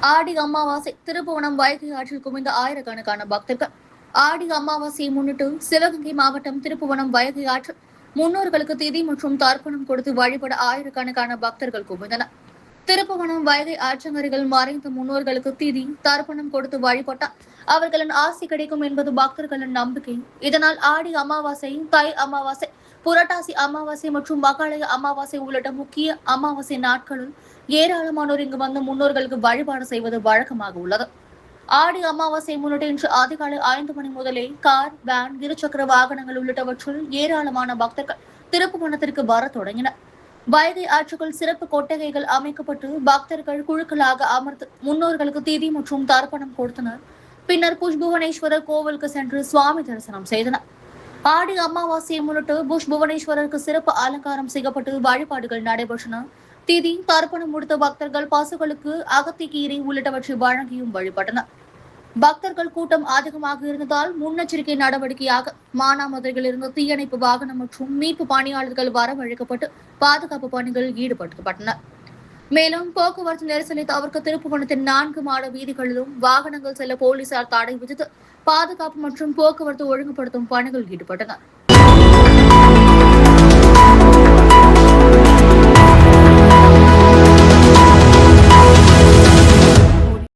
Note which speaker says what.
Speaker 1: ஆடி அமாவாசை திருப்புவனம் வைகை ஆற்றில் குவிந்த ஆயிரக்கணக்கான பக்தர்கள். ஆடி அமாவாசையை முன்னிட்டு சிவகங்கை மாவட்டம் திருப்புவனம் வைகை ஆற்றில் முன்னோர்களுக்கு திதி மற்றும் தர்ப்பணம் கொடுத்து வழிபட ஆயிரக்கணக்கான பக்தர்கள் குவிந்தனர். திருப்புவனம் வைகை ஆற்றங்கரைகள் மறைந்த முன்னோர்களுக்கு திதி தர்ப்பணம் கொடுத்து வழிபட்டால் அவர்களின் ஆசி கிடைக்கும் என்பது பக்தர்களின் நம்பிக்கை. இதனால் ஆடி அமாவாசை, தை அமாவாசை, புரட்டாசி அமாவாசை மற்றும் மகாலய அமாவாசை உள்ளிட்ட முக்கிய அமாவாசை நாட்களில் ஏராளமானோர் இங்கு வந்து முன்னோர்களுக்கு வழிபாடு செய்வது வழக்கமாக உள்ளது. ஆடி அமாவாசை முன்னிட்டு இன்று அதிகாலை 5 மணி முதலே கார், வேன், இருசக்கர வாகனங்கள் உள்ளிட்டவற்றில் ஏராளமான பக்தர்கள் திருப்புவனத்திற்கு வர தொடங்கினர். வைகை ஆற்றுக்குள் சிறப்பு கொட்டகைகள் அமைக்கப்பட்டு பக்தர்கள் குழுக்களாக அமர்ந்து முன்னோர்களுக்கு திதி மற்றும் தர்ப்பணம் கொடுத்தனர். பின்னர் புஷ்புவனேஸ்வரர் கோவிலுக்கு சென்று சுவாமி தரிசனம் செய்தனர். ஆடி அமாவாசையை முன்னிட்டு புஷ்புவனேஸ்வரருக்கு சிறப்பு அலங்காரம் செய்யப்பட்டு வழிபாடுகள் நடைபெற்றன. திதி தர்ப்பணம் முடித்த பக்தர்கள் பசுக்களுக்கு அகத்திக்கீரை உள்ளிட்டவற்றை வழங்கியும் வழிபட்டனர். பக்தர்கள் கூட்டம் அதிகமாக இருந்ததால் முன்னெச்சரிக்கை நடவடிக்கையாக மானாமதுரையில் இருந்து தீயணைப்பு வாகனம் மற்றும் மீட்பு பணியாளர்கள் வரவழைக்கப்பட்டு பாதுகாப்பு பணிகளில் ஈடுபடுத்தப்பட்டனர். மேலும் போக்குவரத்து நெரிசலை தவிர்க்க திருப்புவனத்தின் 4 மாட வீதிகளிலும் வாகனங்கள் செல்ல போலீசார் தடை விதித்து பாதுகாப்பு மற்றும் போக்குவரத்து ஒழுங்குபடுத்தும் பணிகளில் ஈடுபட்டனர்.